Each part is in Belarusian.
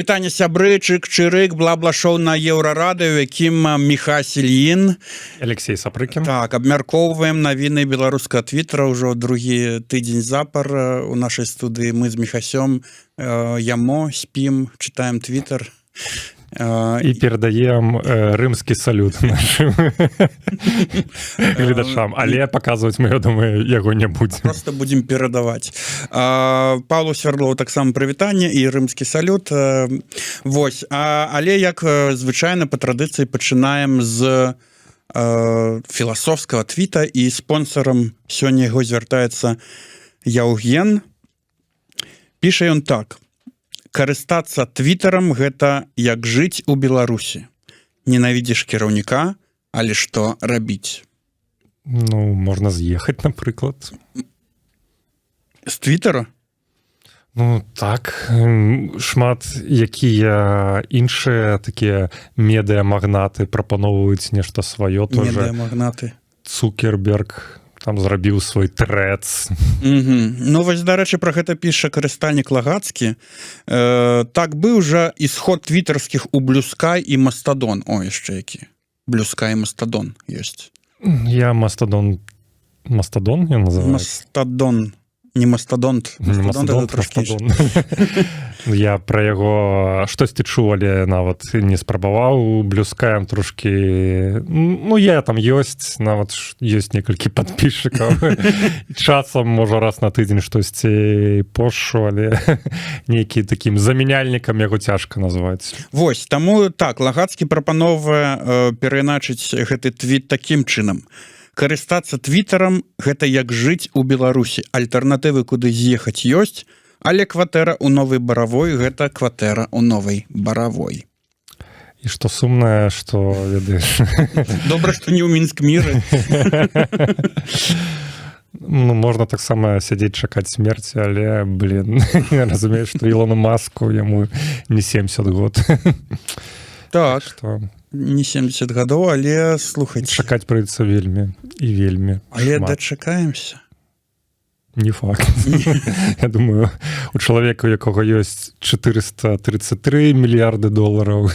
Вітання сябры, чык-чырык, бла-бла-шоу на Еўрарадыё, якім Міхась Ільін. Алексей Сапрыкін. Так, абмяркоўваем навіны беларускага твіттера ўжо другі тыдзень запар у нашай студыі. Мы з Міхасём ямо, спім, чытаем твиттер. І перадаем рымскі салют нашим гледачам, але паказваць мы, я думаю, яго не будзем. Просто будзем перадаваць. Павлу Свярдлову таксама прывітанне і рымскі салют. Вось, але як звычайна па традыцыі пачынаем з філасофскага твіта, і спонсорам сёння яго звяртаецца Яўген. Піша ён так: карыстацца твіттерам гэта як жыць у Беларусі. Ненавідзіш кіраўніка, але што рабіць? Ну, можна з'ехаць, напрыклад. З твіттера? Ну, так. Шмат якія іншыя такія медыамагнаты прапаноўваюць нешта сваё. Медыамагнаты. Цукерберг там зрабіў свой трэц. Ну, вось, дарэчы, пра гэта піша карыстальнік Лагацкі. Так быў жа ісход твіттерскіх у Блюскай і Мастадон. О, яшчэ які. Блюскай і Мастадон ёсць. Я Мастадон я называю? Мастадон. Не мастадонт. Мастадонт. Я пра яго штосьці чуў, але нават не спрабаваў. Блюскаем трошкі... Ну, я там ёсць, нават ёсць некалькі падпісчыкаў. Часам, можа, раз на тыдзень штосьці пошу, але нейкі такім замяняльнікам яго цяжка назваць. Вось, таму так, Лагацкі прапановвае перайначыць гэты твіт такім чынам. Карыстацца твіттерам гэта як жыць у Беларусі. Альтэрнатывы куды з'ехаць ёсць, але кватэра ў Новай Баравой гэта кватэра ў Новай Баравой. І што сумнае, што ведаеш. Добра, што не ў Мінск-міры. Ну, можна таксама сядзець чакаць смерці, але, блин, я разумею, што Ілону Маску яму не 70 год. Так, не 70 гадоў, але, слухайце... Чакаць прыйдецца вельмі і вельмі шмат. Але дачакаемся. Не факт. Я думаю, у чалавека, у якога ёсць 433 мільярды долараў,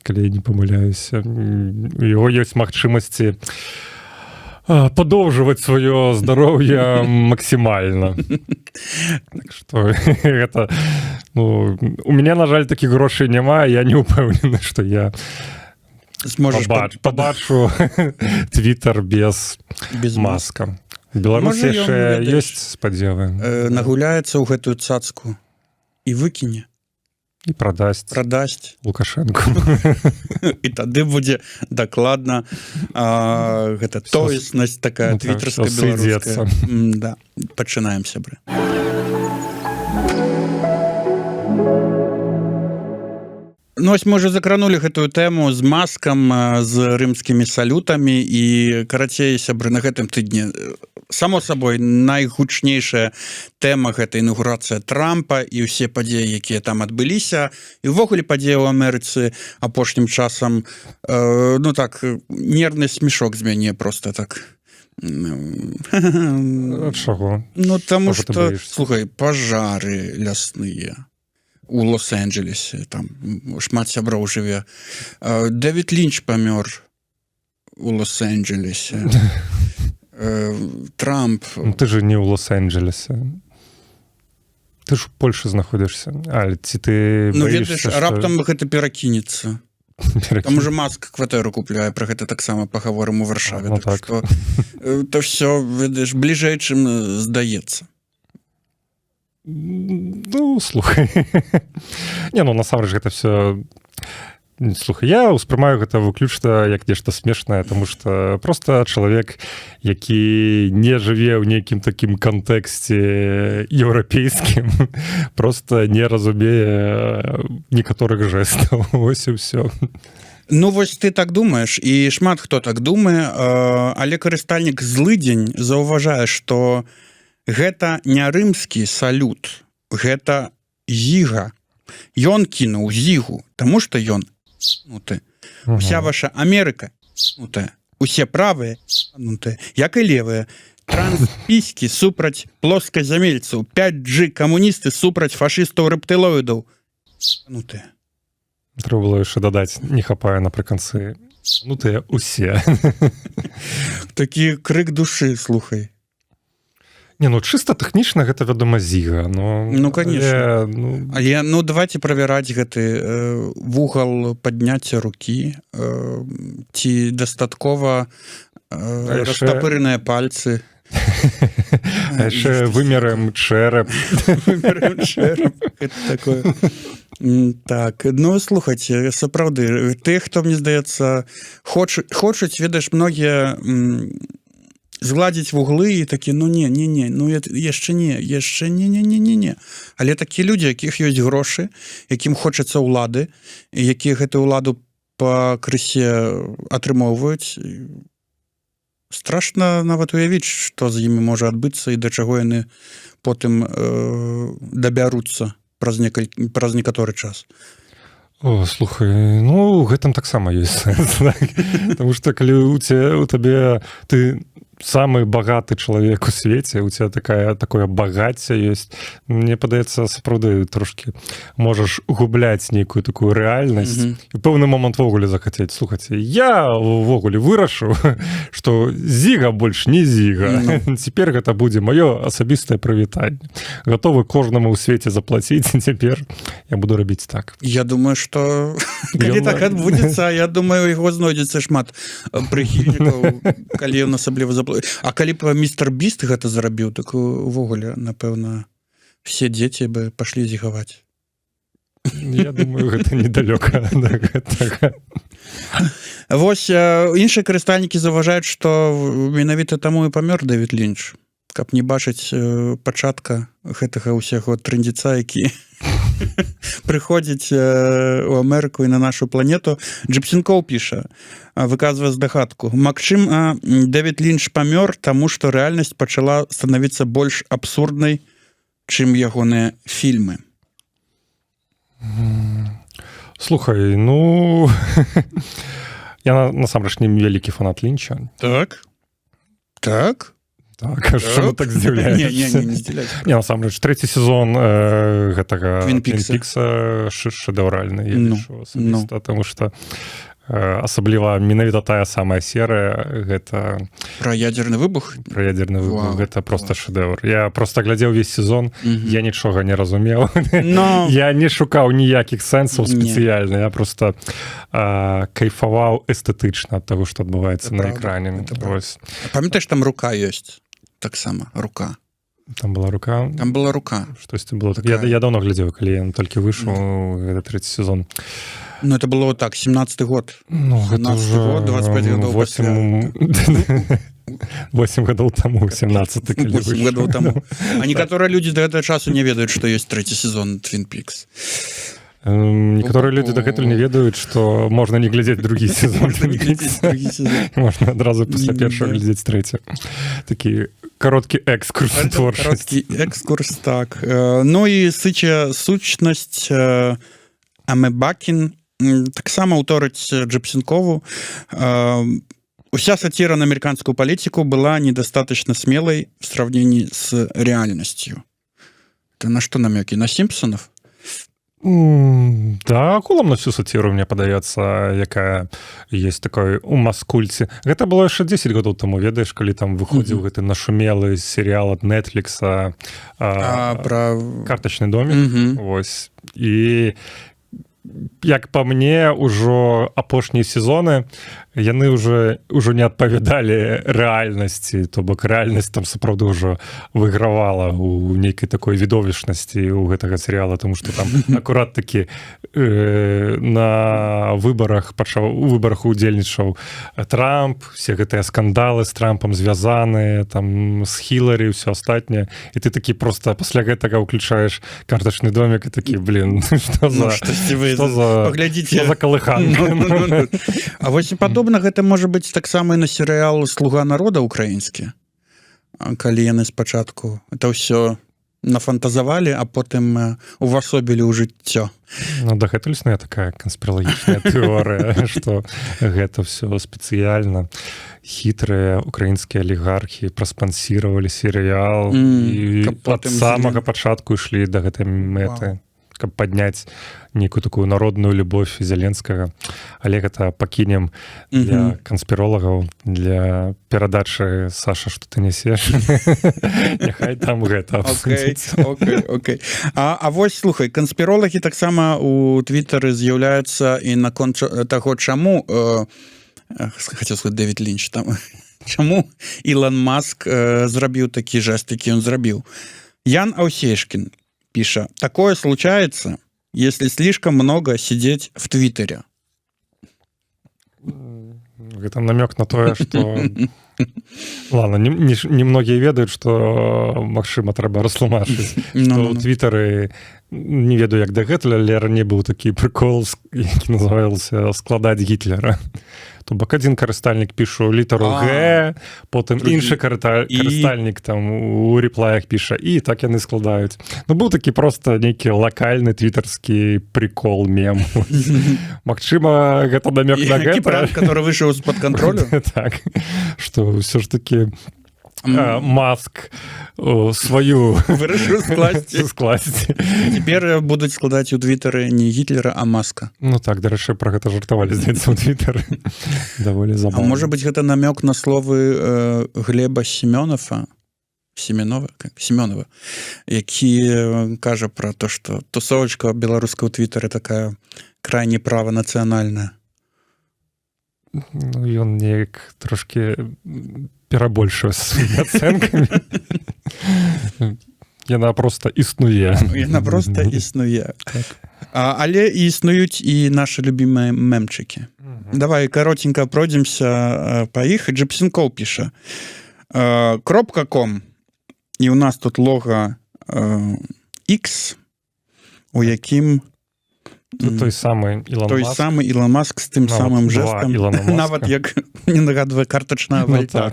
калі я не памыляюся, у яго ёсць магчымасці падоўжваць сваё здароўе максімальна. Так што гэта... Ну, у мяне, на жаль, такіх грошай няма, я не ўпэўнены, што я пабачу твиттер без маска. Беларусі яшчэ ёсць спадзевы. Нагуляецца ў гэтую цацку і выкіне. І прадасць Лукашенко. І тады будзе дакладна гэта тоеснасць такая твіттерская беларуская. Да, пачынаем, сябры. Ну, ось мы уже закранули гэтую тэму з маскам, з рымскімі салютамі, і, карацей, сябры, на гэтым тыдні, само сабой, найгучнейшая тэма гэта інаўгурацыя Трампа і ўсе падзеі, якія там адбыліся, і ўвогуле падзеі ў Амерыцы апошнім часам, ну так, нервны смешок з мяне просто так. Чаго? Ну, таму што, слухай, пажары лясныя у Лос-Анджелесе, там шмат сяброў жыве. Дэвід Лінч памёр у Лос-Анджелесе. Трамп... Ты же не ў Лос-Анджелесе. Ты ж у Польшы знаходзішся. Але ці ты боішся, ну, ведаеш, раптам гэта перакінецца. Там уже Маск кватэру купляе, пра гэта таксама пагаворым у Варшаве. Так што то ўсё, ведаеш, бліжэй, чым здаецца. Ну, слухай. Не, ну, насамрэч, гэта все... Слухай, я ўспрымаю гэта выключна як нешта смешнае, таму што проста чалавек, які не жыве ў нейкім такім кантэксце еўрапейскім, проста не разумее некаторых жэстаў. Вось і ўсё. Ну, вось ты так думаеш, і шмат хто так думае, але карыстальнік Злыдзень заўважае, што гэта не рымскі салют, гэта зіга. Ён кінуў зігу, таму што ён снуты. Уся ваша Амерыка снутая, усе правыя снутыя, як і левыя. Транспіскі супраць плосказямельцаў, 5G камуністы супраць фашыстаў-рэптылоідаў. Ну ты. Трэба было яшчэ дадаць, не хапае напрыканцы. Ну ты усе. Такі крык душы, слухай. Не, ну чыста тэхнічна гэта, вядома, зіга. Ну, конечно. Але, ну, давайте правяраць гэты вугал падняцця рукі, ці дастаткова растапыреныя пальцы. А яшчэ вымерым чэрап. Вымерым чэрап. Гэта такое. Так, ну, слухайце, сапраўды, тых, хто, мне здаецца, хочуць, ведаеш, многія згладзіць вуглы і такі, ну не, ну яшчэ не. Але такія людзі, якіх ёсць грошы, якім хочацца ўлады, якія гэтую ўладу пакрысе атрымоўваюць, страшна нават уявіць, што з імі можа адбыцца і да чаго яны потым дабяруцца праз некаторы час. О, слухай, ну, гэтым таксама ёсць сэнс. Таму што калі у табе ты самы багаты чалавек у свеце, у тебя такое багацце ёсць, мне падаецца, сапраўды трошкі можаш губляць нейкую такую рэальнасць і пэўны момант ввогуле захацець. Слухайце, я ввогуле вырашу, што зіга больш не зіга. Цяпер гэта будзе маё асабістае прывітанне. Гатовы кожнаму ў свеце заплаціць, цяпер я буду рабіць так. Я думаю, што калі так адбудзецца, я думаю, у яго знойдзецца шмат прыхільнікаў, калі ён асабліва заплаціць. А калі б містер Біст гэта зарабіў, так увогуле, напэўна, все дзеці бы пашлі зігаваць. Я думаю, гэта недалёка да гэтага. Вось, іншыя карыстальнікі заўважаюць, што менавіта таму і памёр Дэвід Лінч, каб не бачыць пачатка гэтага ўсяго трындзіца, які прыходзіць у Амерыку і на нашу планету. Джипсенкоў піша, выказвае здагадку. Магчыма, Дэвід Лінч памёр, таму што рэальнасць пачала станавіцца больш абсурднай, чым ягоныя фільмы. Слухай, ну... Я насамрэч не вялікі фанат Лінча. Так? Так, а што вы так здзіўляецеся? Не здзіўляйся. Не, насамрэч, трэці сезон гэтага Твін Пікса шэдэўральны, я лічу асабіста, таму што асабліва менавіта тая самая серыя, гэта... Пра ядзерны выбух? Пра ядзерны выбух, гэта проста шэдэўр. Я проста глядзеў увесь сезон, я нічога не разумеў. Я не шукаў ніякіх сэнсаў спецыяльна, я проста кайфаваў эстэтычна ад таго, што адбываецца на экране. Памятаеш, там рука ёсць? Таксама, рука. Там была рука? Там была рука. Штосьці было так. Я даўно глядзеў, калі я толькі выйшаў, гэта трэці сезон. Ну, это было так, 17-й год. Ну, гэта уже 25 гадоў пасля. 8 гадоў таму, 17-й, калі выйшаў. 8 гадоў таму. А некаторыя людзі да гэтага часу не ведаюць, што ёсць трэці сезон Twin Peaks. Некаторыя людзі дагэтуль не ведаюць, што можна не глядзець другі сезон Twin Peaks. Можна адразу пасля першага глядзець трэці. Такі кароткі экскурс у творчасці. Кароткі экскурс, так. Ну і сучнасць Амебакін таксама ўторыць Джипсенкову. Уся сатира на американскую политику была недостаточно смелой в сравнении с реальностью. Это на что намеки? На Симпсонов? Да, акулам на всю сатиру, мне падаецца, якая есть такой у маскульці. Гэта было яшчэ 10 гадоў таму, ведаеш, калі там выходзіў гэты нашумелы серыял ад Netflix про картачны домик. Вось. І як па мне, ужо апошнія сезоны яны ўжо не адпавядалі рэальнасці, то бок рэальнасць там сапраўды ўжо выйгравала у нейкай такой відовішнасці у гэтага серыяла, тому што там акурат такі на выбарах удзельнічаў Трамп, все гэтыя скандалы з Трампам звязаныя, там з Хіларі, ўсё астатняе, і ты такі проста пасля гэтага ўключаеш картачны домик і такі, блин, што за калыханка. А вось падобна гэта можа быць таксама і на серыял «Слуга народа» украінскі, калі яны спачатку это ўсё нафантазавалі, а потым увасобілі ў жыццё. Ну, дагэтуль існуе такая канспіралагічная тэорыя, што гэта ўсё спецыяльна хітрыя украінскія алігархі праспансіравалі серыял і ад самага пачатку ішлі да гэтай мэты. каб падняць нейкую такую народную любовь Зеленскага, але гэта пакінем для канспіролагаў, для перадачы Саша, што ты несеш. Няхай там гэта абсудзіцца. Окей. А вось, слухай, канспіролагі таксама у Твиттары з'яўляюцца і наконт таго, чаму, хацеў сказаць Дэвід Лінч, там, чаму Ілон Маск зрабіў такі жест, які ён зрабіў. Ян Аусешкин піша: «Такое случается, если слишком много сидеть в Твиттере». Гэта намёк на тое, што... Ладно, не многія ведаюць, што, магчыма, трэба растлумачыць, што ў Твиттары, не ведаю, як дагэтуль, але раней быў такі прыкол, які называўся «складаць Гітлера». То бок адзін карыстальнік пішу літару Г, потым іншы карыстальнік там у рэплаях піша, і так яны складаюць. Ну, быў такі проста нейкі лакальны твітарскі прикол, мем. Магчыма, гэта намёк на гэта. Які пранк, который выйшаў з-пад кантролю? Так, што ўсё ж такі Маск сваю вырашыў скласці. Цяпер будуць складаць у Твиттары не Гітлера, а Маска. Ну так, дарэчы, пра гэта жартавалі, здаецца, у Твиттары. Даволі забаўна. А можа быць, гэта намёк на словы Глеба Семёнова, які кажа пра то, што тусовачка беларускага Твиттары такая крайне праванацыянальная. Ну, ён неяк трошки перабольшвае сваімі ацэнкамі. Яна проста існуе. Яна проста існуе. Але існуюць і нашы любімыя мемчыкі. Давай каротенька пройдземся па іх. Джипсенкоў піша: .com, і ў нас тут лога X, у якім той самы Ілон Маск з тым самым жестам, нават як не нагадвае картачная валюта.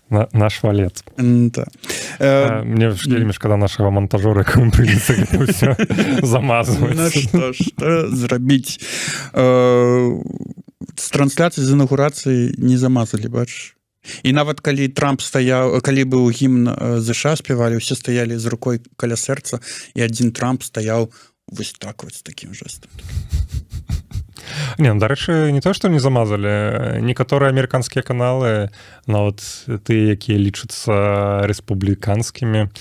Наш валет. Мне вельмі шкада нашага монтажора, якому прыйдзецца гэта ўсё замазваць. Ну што зрабіць? З трансляцыі з інаўгурацыі не замазалі, бачыш? І нават калі Трамп стаяў, калі быў гімн ЗША спявалі, усе стаялі з рукой каля сэрца, і адзін Трамп стаяў вось так вось з такім жестам. Не, дарэчы, не то, што не замазалі. Некаторыя амерыканскія каналы, нават тыя, якія лічацца рэспубліканскімі,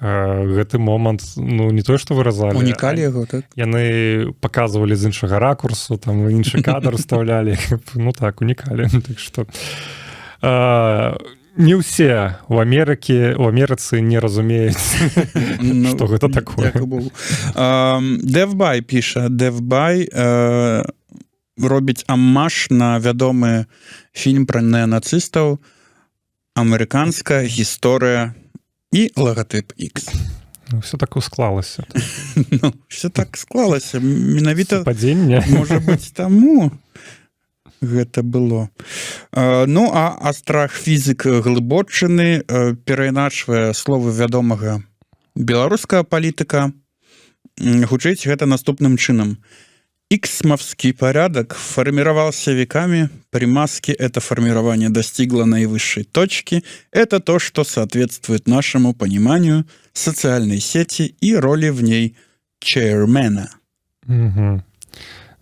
гэты момант, ну, не тое, што выразалі. Унікалі яго, так? Яны паказвалі з іншага ракурсу, там іншы кадр уставлялі. Ну так, унікалі. Так што... не ўсе у Амерыцы не разумеюць, што гэта такое. Девбай піша, Девбай робіць аммаж на вядомы фільм пра неанацыстаў «Амерыканская гісторыя» і лагатып X. Все так склалася. Все так склалася. Менавіта, падзенне. Можа быць, таму гэта было. Ну, а астрафізік Глыбоччыны перайначвае словы вядомага беларускага палітыка. Гучыць гэта наступным чынам. Иксмовский порядок формировался веками. При Маске это формирование достигло наивысшей точки. Это то, что соответствует нашему пониманию социальной сети и роли в ней чейрмена.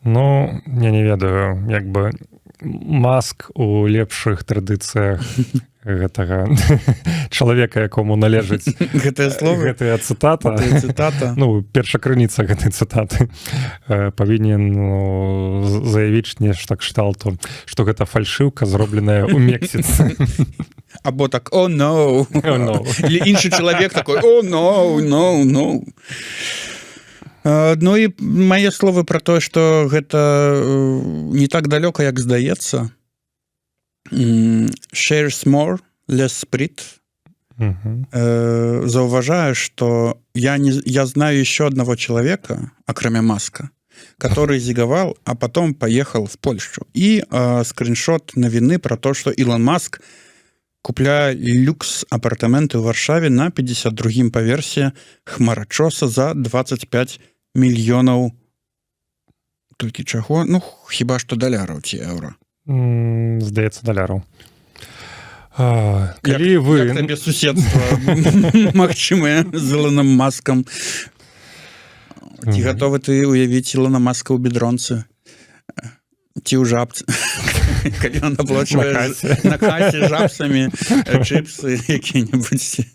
Ну, я не ведаю, як бы Маск у лепшых традыцыях гэтага чалавека, якому належыць гэтае слово, гэтая цытата. Ну, першакрыніца гэтай цытаты павінен заявіць нешта кшталту, што гэта фальшыўка, зробленая ў Мексіцы. Або так «О, no!» Или іншы чалавек такой «О, no!» Ну і мае словы пра тое, што гэта не так далёка, як здаецца. Shares more, less sprit. Заўважаю, што я знаю еще одного человека, акрамя Маска, который зиговал, а потом поехал в Польшу. И скриншот новины про то, что Илон Маск купляе люкс-апартаменты ў Варшаве на 52-м паверсе хмарачоса за 25 мільёнаў. Толькі чаго? Ну, хіба што даляраў ці еўра. Здаецца, даляраў. Калі вы як табе суседства магчымае з Ілоном Маскам? Ці гатовы ты уявіць Ілона Маска ў бедронцы? Ці ў жабцы? Калі ён аплачвае на касе жабцамі чыпсы якія-небудзь.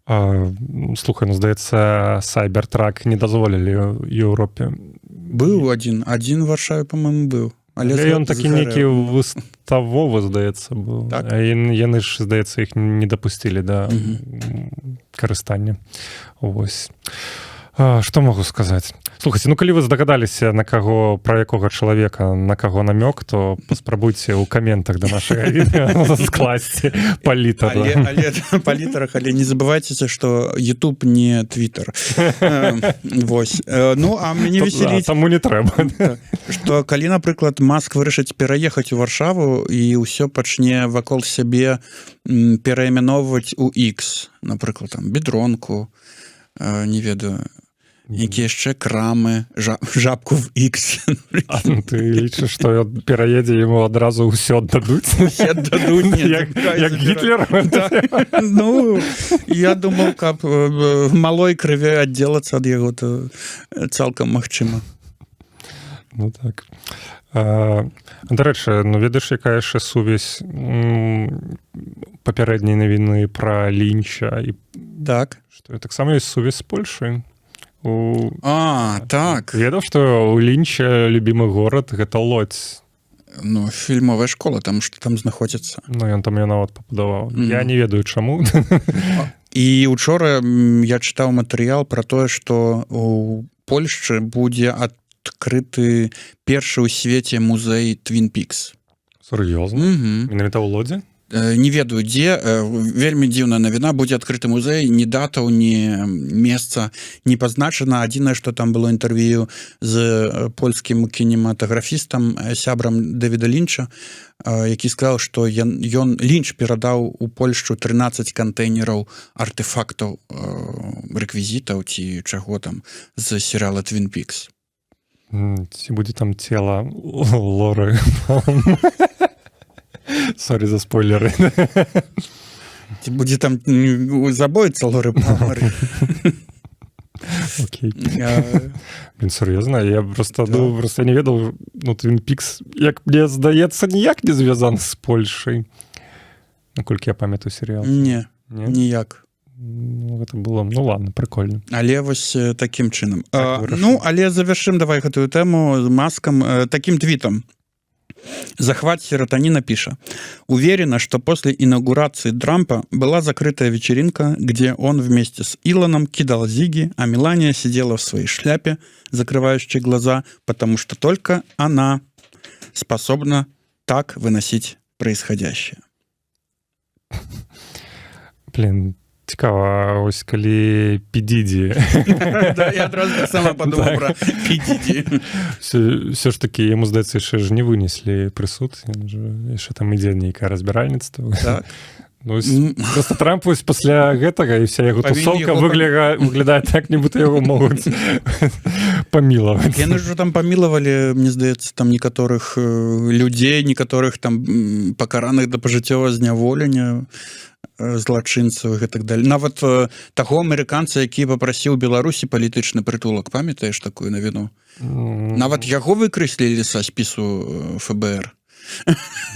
Слухай, ну, здаецца, Cybertruck не дазволілі ў Еўропе. Быў адзін у Варшаве, па-моему, быў. Але ён такі нейкі выставовы, здаецца, быў. Так? А яны ж, здаецца, іх не дапусцілі да карыстання. Вось. Што могу сказаць? Слухайце, ну калі вы здагадаліся, пра якога чалавека, на каго намёк, то паспрабуйце ў каментах да нашага відэа скласці па літарах. Але па літарах, але не забывайцеся, што YouTube не Twitter. Вось. Ну, а мяне весяліць... Таму не трэба. Што калі, напрыклад, Маск вырашыць пераехаць у Варшаву і ўсё пачне вакол сябе перайменоўваць у X, напрыклад, там, бедронку, не ведаю, які яшчэ крамы, жабку в X. Ты лічыш, што пераедзе яму адразу ўсё аддадуць? Усе аддадуць, як Гітлер? Ну, я думаў, каб малой крыве аддзелацца ад яго, то цалкам магчыма. Ну так. Дарэчы, ну ведаеш, якая яшчэ сувязь папярэдняй навіны пра Лінча? Так. Што таксама ёсць сувязь з Польшай. Так. Ведаў, што ў Лінча любімы горад гэта Лодзь. Ну, фільмовая школа, там што там знаходзіцца. Ну, ён там нават пабудаваў. Я не ведаю, чаму. І учора я чытаў матэрыял пра тое, што у Польшчы будзе адкрыты першы ў свеце музей Twin Peaks. Сур'ёзна? Менавіта ў Лодзі? Не ведаю, дзе. Вельмі дзіўная навіна. Будзе адкрыты музей, ні датаў, ні месца не пазначана. Адзінае, што там было інтэрв'ю з польскім кінематаграфістам, сябрам Дэвіда Лінча, які сказаў, што Лінч перадаў у Польшчу 13 кантэйнераў артефактаў, рэквізітаў ці чаго там з серыяла Twin Peaks. Ці будзе там цела Лоры Палмер? Сорі за спойлеры. Ці будзе там забойца Лоры Палмер? Окей. Блин, сур'ёзна, я просто не ведаў, ну, Twin Peaks, як мне здаецца, ніяк не звязан з Польшай. Наколькі я памятаю серыял. Не, ніяк. Ну, гэта было, ну ладно, прикольно. Але вось такім чынам. Ну, але завершым давай гэтую тэму з Маскам таким твитом. Захват серотонина пишет. Уверена, что после инаугурации Трампа была закрытая вечеринка, где он вместе с Илоном кидал зиги, а Мелания сидела в своей шляпе, закрывающей глаза, потому что только она способна так выносить происходящее. Блин, цікава, ось калі Підіді. Да, я адразу сама подумав про Підіді. Все ж таки, йому, здається, ще ж не винесли присуд, ще там ідзе нейкае разбіральніцтва. Так. Ну, просто Трамп ось пасля гэтага і вся яго тусовка выглядае так, нібыта яго могуць памілаваць. Яны ж там памілавалі, мне здаецца, там некаторых людзей, некаторых там пакараных да пажыццёвага зняволення, злачынцаў і так далее. Нават таго амерыканца, які папрасіў Беларусі палітычны прытулак, памятаеш такую навіну? Нават яго выкрэслілі са спісу ФБР.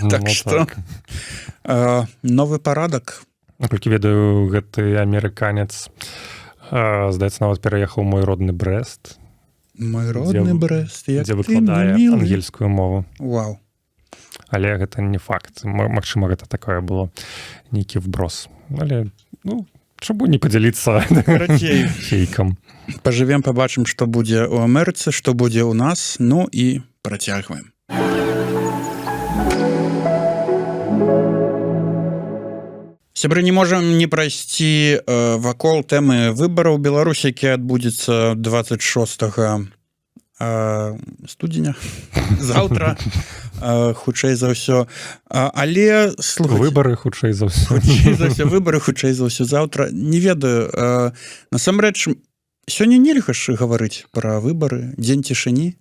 Так што новы парадак. Наколькі ведаю, гэты амерыканец, здаецца, нават пераехаў мой родны Брэст. Мой родны Брэст, як дзе выкладае ангельскую мову. Вау. Але гэта не факт. Магчыма, гэта такое было нейкі вброс. Але, ну, чаму не падзяліцца фейкам? Пажывем, пабачым, што будзе ў Амерыцы, што будзе ў нас, ну і працягваем. Сябры, не можам не прайсці вакол тэмы выбараў Беларусі, які адбудзецца 26 студзеня, заўтра, хутчэй за ўсё. Але, слухайце... Выбары хутчэй за ўсё. Выбары хутчэй за ўсё заўтра. Не ведаю. Насамрэч, сёння нельга ж гаварыць пра выбары, дзень цішыні.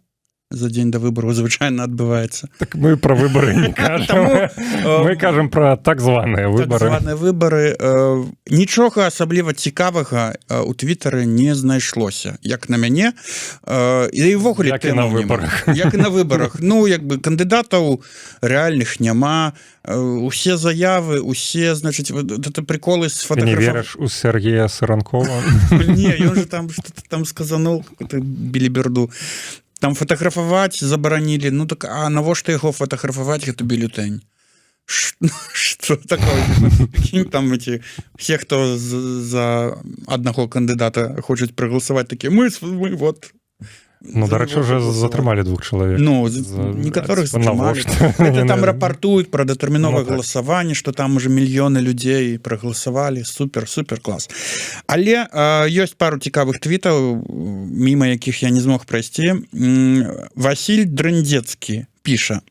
за дзень да выбараў звычайна адбываецца. Так мы про выборы не кажам. Мы кажам про так званыя выборы. Так званыя выбары. Нічога асабліва цікавага у Твиттары не знайшлося, як на мяне. І ўвогуле як і на выбарах. Як і на выбарах. Ну, як бы кандыдатаў рэальных няма. Усе заявы, усе, значыць, это приколы з Ты не верыш у Сергея Саранкова? Не, ён же там что-то там сказанул, какую-то біліберду. Там фотаграфаваць забаранілі. Ну так, а навошта яго фотаграфаваць, гэта бюлетень? Что такое? Там эти, все, хто за аднаго кандыдата хочуць прагаласаваць, такія, мы вот... Ну, дарэчы, уже затрымалі 2 чалавек. Ну, некаторых затрымалі. Это там рапартуюць пра датэрміновае галасаванне, што там уже мільёны людзей прагаласавалі. Супер, супер, клас. Але ёсць пару цікавых твітаў, міма якіх я не змог прайсці. Васіль Дрындзецкі піша: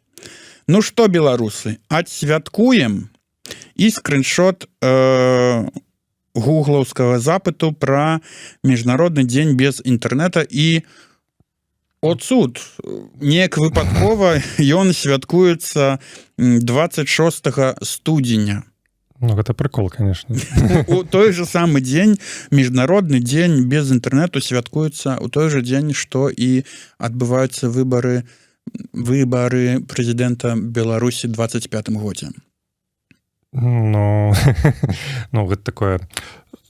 ну што, беларусы, адсвяткуем? І скриншот гуглаўскага запыту пра міжнародны дзень без інтэрнэта і цуд, неяк выпадкова ён святкуецца 26 студзеня. Ну, гэта прикол, конечно. У той же самы дзень, міжнародны дзень без інтэрнэту святкуецца ў той же дзень, што і адбываюцца выбары прэзідэнта Беларусі 25 годзе. Ну, гэта такое...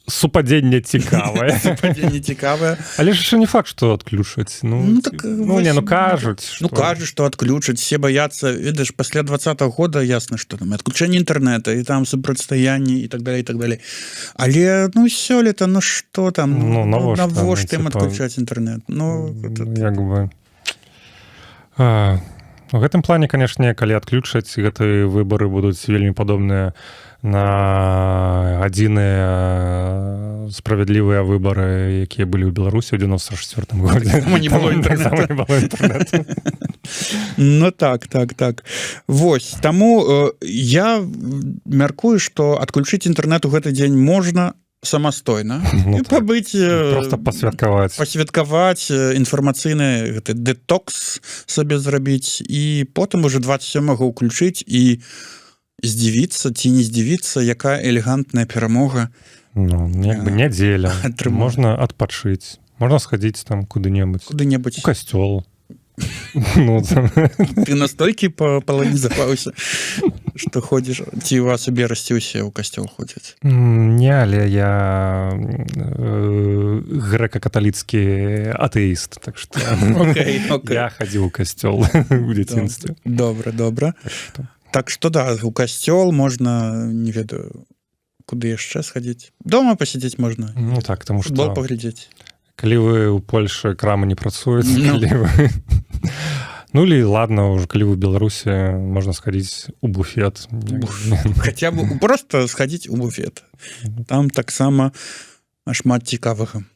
супадзенне цікавае. Супадзенне цікавае. Але ж яшчэ не факт, што адключаць. Ну, кажуць. Ну, кажуць, што адключаць. Все баяцца. Ведаеш, пасля 20-го года ясна, што там адключэнне інтэрнэта, і там супрацьстаянне, і так далее, і так далее. Але, ну, сёлета, ну, што там? Ну, навошта ім адключаць інтэрнэт? Ну, як бы... У гэтым плане, канешне, калі адключаць, гэтыя выбары будуць вельмі падобныя на адзіныя справядлівыя выбары, якія былі ў Беларусі ў 94-м годзе. Не было інтэрнэту. Ну так. Вось, таму я мяркую, што адключыць інтэрнэт у гэты дзень можна самастойна і пабыць... Проста пасвяткаваць інфармацыйны гэты дэтокс сабе зрабіць і потым уже 27-го ўключыць і здзівіцца ці не здзівіцца, якая элегантная перамога. Ну, як бы нядзеля. Можна адпачыць. Можна схадзіць там куды-небудзь. У касцёл. Ты настолькі паланізаваўся, што ходзіш, ці у вас у Берасці ўсе ў касцёл ходзяць? Не, але я грэка-каталіцкі атэіст, так што я хадзіў у касцёл у дзяцінстве. Добра. Так што да, у касцёл можна, не ведаю, куды яшчэ схадзіць. Дома пасядзець можна. Ну так, таму што... Футбол паглядзець. Калі вы ў Польшы, крамы не працуюць, калі вы... Ну, или ладно, уже калі вы ў Беларусі, можна схадзіць у буфет. Хаця бы просто схадзіць у буфет. Там таксама шмат цікавага.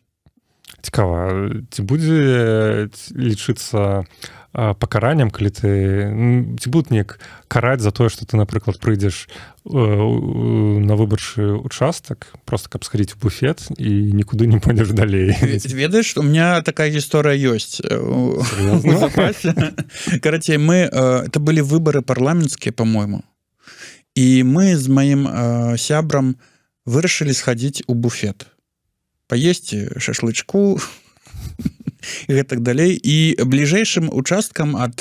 Цікава, ці будзе лічыцца пакараннем, калі ты... Ці будуць неяк караць за тое, што ты, напрыклад, прыйдзеш на выбарчы участак, просто каб схадзіць у буфет і нікуды не пойдзеш далей. Ведаеш, у меня такая гісторыя ёсць у запасе. Карацей, это былі выбары парламенцкія, по-моему, і мы з маім сябрам вырашылі схадзіць у буфет. Паесці шашлычку і гэтак далей. І бліжэйшым участкам ад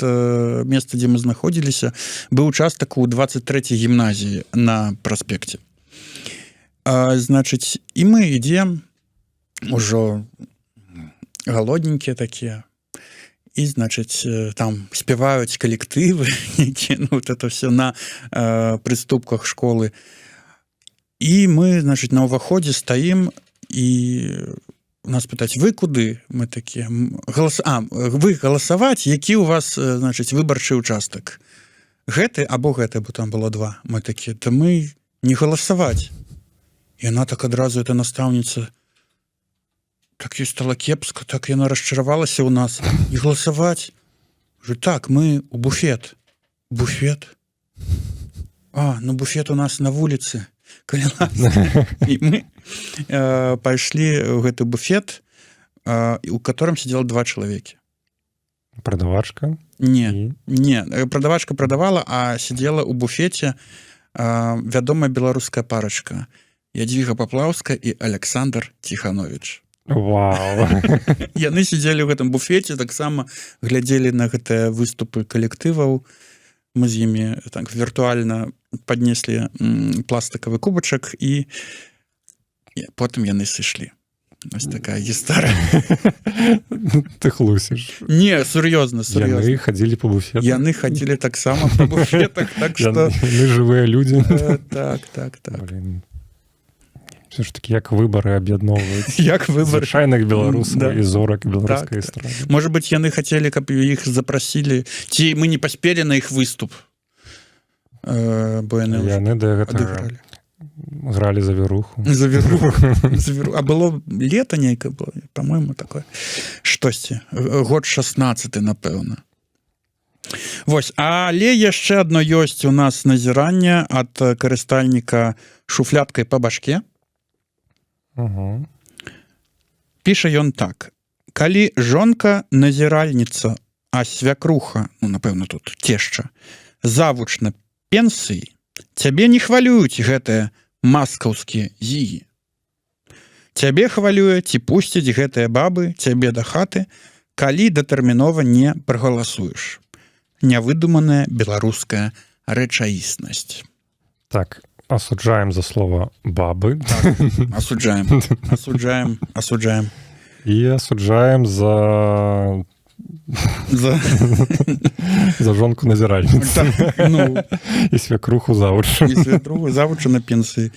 месца, дзе мы знаходзіліся, быў участак у 23-й гімназіі на праспекце. Значыць, і мы ідзем, ужо галодненькія такія, і, значыць, там спяваюць калектывы, якія, ну, вот это все на прыступках школы. І мы, значыць, на ўваходзе стаім, і нас пытаць, вы куды? Мы такія, вы галасаваць, які у вас, значыць, выбарчы участак? Гэты або гэты, бо там было 2. Мы такія, да мы не галасаваць. І яна так адразу, эта настаўніца, так ёй стала кепска, так яна расчаравалася ў нас. Не галасаваць? Так, мы у буфет. Буфет? Ну буфет у нас на вуліцы. І мы пайшлі ў гэты буфет, у котором сидзела 2 чалавекі. Прадавачка? Не, прадавачка прадавала, а сидзела ў буфеце вядомая беларуская парачка Ядвіга Паплаўска і Александр Ціхановіч. Вау. Яны сидзелі ў гэтым буфеце, таксама глядзелі на гэтыя выступы калектываў. Мы з імі так віртуальна паднеслі пластикавы кубачак і потым яны сышлі. Ось такая гістарыя. Ты хлусіш. Не, сур'ёзна. Яны хадзілі па буфетах. Яны хадзілі таксама па буфетах, так што... Яны жывыя людзі. Так. Блин. Все ж таки, як выбары аб'ядноўваюць. Як выбары. Звычайных беларусаў і зорак беларускай эстрады. Можа быць, яны хацелі, каб іх запрасілі, ці мы не паспелі на іх выступ. Бо яны да гэтага гралі завіруху. Завіруху. А было лета нейкае было, па-мойму, такое. Штосьці. Год 16, напэўна. Вось, але яшчэ адно ёсць у нас назіранне ад карыстальніка шуфляткай па башке. Піша ён так: калі жонка назіральніца, а свякруха, ну, напэўна, тут цешча, завуч на пенсіі, цябе не хвалююць гэтыя маскаўскія зігі. Цябе хвалюе, ці пусцяць гэтыя бабы цябе да хаты, калі датэрмінова не прагаласуеш. Нявыдуманая беларуская рэчаіснасць. Так, осуджаем за слово бабы. Так, осуджаем. И осуджаем за жонку назіральніцу. Так, і свякруху завуча. І свякруху завуча на пенсіі.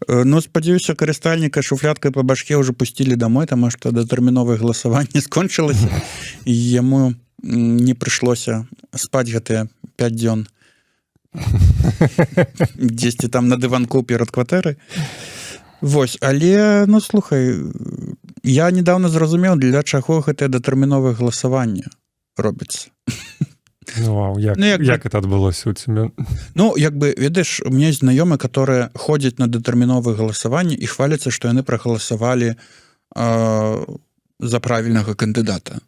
Ну, спадзяюся, карыстальніка шуфляткай па башке ўжо пусцілі домой, таму што датэрміновае галасаванне скончылася, і яму не прыйшлося спаць гэтыя 5 дзён дзесьці там на дыванку перад кватэрай. Вось, але, ну, слухай, я недавно зразумеў, для чаго гэтае датэрміновае галасаванне робіцца. Ну, вау, як это адбылося ў цябе? Ну, як бы, ведаеш, у меня есть знаёмыя, которые ходзяць на датэрміновае галасаванне і хваляцца, што яны прагаласавалі за правільнага кандыдата.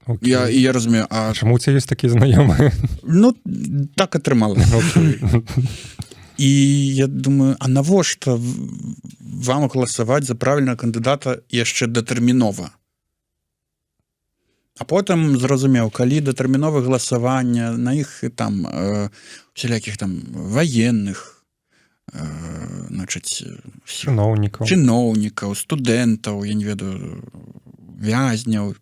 Okay. Я разумею, а... Чаму у цябе ёсць такія знаёмыя? Ну, так атрымалася. І я думаю, а навошта вам галасаваць за правільнага кандыдата яшчэ датэрмінова? А потым зразумеў, калі датэрміновае галасаванне на іх там усялякіх там ваенных, значыць, чыноўнікаў, студэнтаў, я не ведаю, вязняў,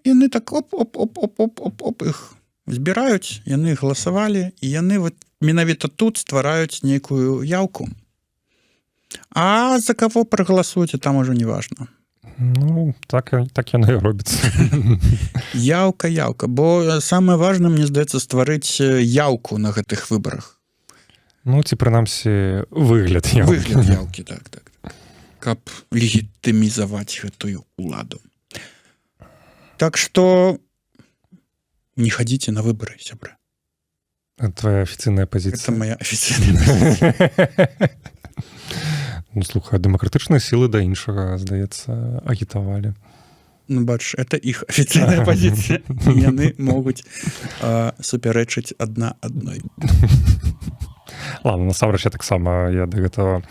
яны так оп-оп-оп-оп-оп-оп іх збіраюць, яны галасавалі, і яны вот менавіта тут ствараюць нейкую яўку. А за каго прагаласуеце, там ужо не важна. Ну, так яно і робіцца. Яўка, бо самае важнае, мне здаецца, стварыць яўку на гэтых выбарах. Ну, ці прынамсі выгляд яўкі. Выгляд яўкі, так. Каб легітымізаваць гэтую уладу. Так што не хадзіце на выборы, сябры. Это твоя офіцыйная пазіцыя. Это моя офіцыйная пазіцыя. Ну, слухай, дэмакратычныя сілы да іншага, здаецца, агітавалі. Ну, бачыш, это іх афіцыйная пазіцыя. Яны могуць супярэчыць адна адной. Ладно, насамрэч, я таксама да гэтага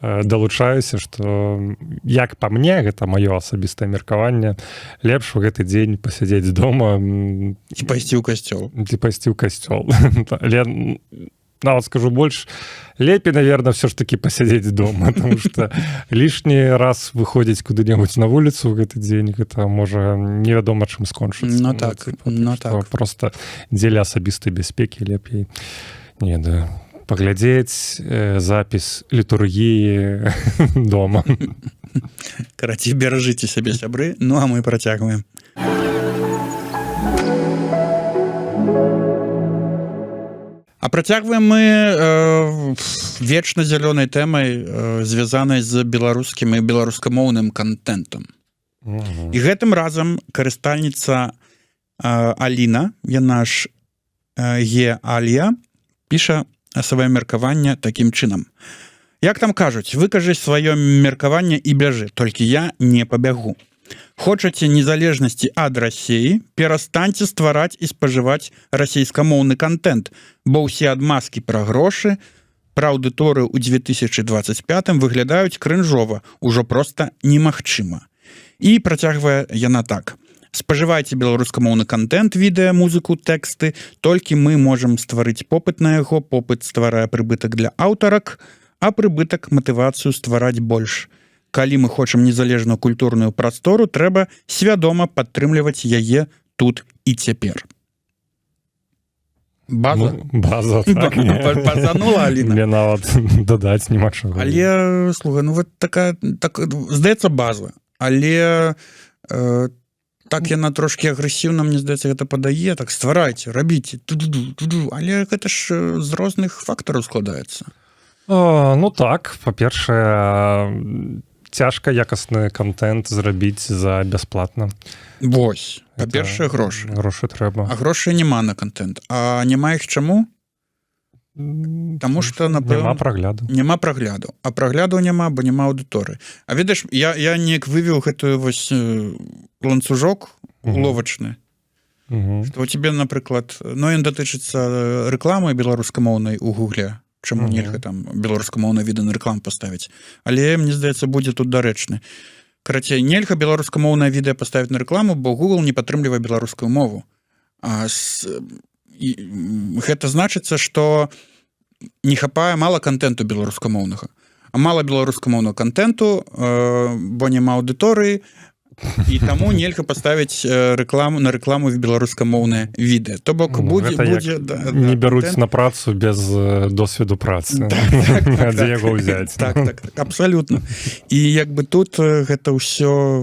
далучаюся, што як па мне, гэта маё асабістае меркаванне, лепш у гэты дзень пасядзець дома і пайсці ў касцёл. Але нават скажу больш, лепей, наверное, все ж таки пасядзець дома, потому что лішні раз выходзіць куды-небудзь на вуліцу ў гэты дзень, гэта можа невядома чым скончыцца. Ну так. Просто дзеля асабістай бяспекі лепей паглядзець запіс літургіі дома. Карацей, беражыце сябе, сябры. Ну, а мы працягваем. А працягваем мы вечна зялёнай тэмай, звязанай з беларускім і беларускамоўным кантэнтам. І гэтым разам карыстальніца Аліна, яна ж Алія, піша сваё меркаванне такім чынам. Як там кажуць, выкажы сваё меркаванне і бяжы, толькі я не пабягу. Хочаце незалежнасці ад Расіі, перастаньце ствараць і спажываць расійскамоўны контент, бо ўсе адмазкі пра грошы, пра аўдыторыю ў 2025 выглядаюць крынжова, ужо проста немагчыма. І працягвае яна так. Спажывайце беларускамоўны контент, відэа, музыку, тэксты, толькі мы можам стварыць попыт на яго, попыт стварае прыбытак для аўтарак, а прыбытак матывацыю ствараць больш. Калі мы хочам незалежную культурную прастору, трэба свядома падтрымліваць яе тут і цяпер. База? База, так. Базанула, Аліна? Мне нават дадаць няма чаго. Але, слухай, ну вот такая, здаецца, база. Але так яна трошки агрэсіўна, мне здаецца, гэта падае, так стварайце, рабіце, але гэта ж з розных фактараў складаецца. Ну так, па-першае, цяжка якасны контент зрабіць за бясплатна. Вось, па-першае, грошы. Грошы трэба. А грошай няма на контент. А няма іх чаму? Таму што, напэўна, няма прагляду. А прагляду няма, бо няма аўдыторыі. А ведаеш, я неяк вывеў гэтую вось ланцужок уловачны. Што у тебе, напрыклад, ну, ён датычыцца рэкламы беларускамоўнай у Гугле. Чаму нельга там беларускамоўны віды на рэкламу паставіць. Але, мне здаецца, будзе тут дарэчны. Карацей, нельга беларускамоўнае відэа паставіць на рэкламу, бо Google не падтрымлівае беларускую мову. Гэта значыцца, што не хапае мала контенту беларускамоўнага. А мала беларускамоўнага контенту, бо няма аўдыторыі, і таму нельга паставіць рэкламу на рэкламу в беларускамоўнае відэа. То бок будзе не бяруць на працу без досведу працы. Дзе яго ўзяць. Так, абсалютна. І як бы тут гэта ўсё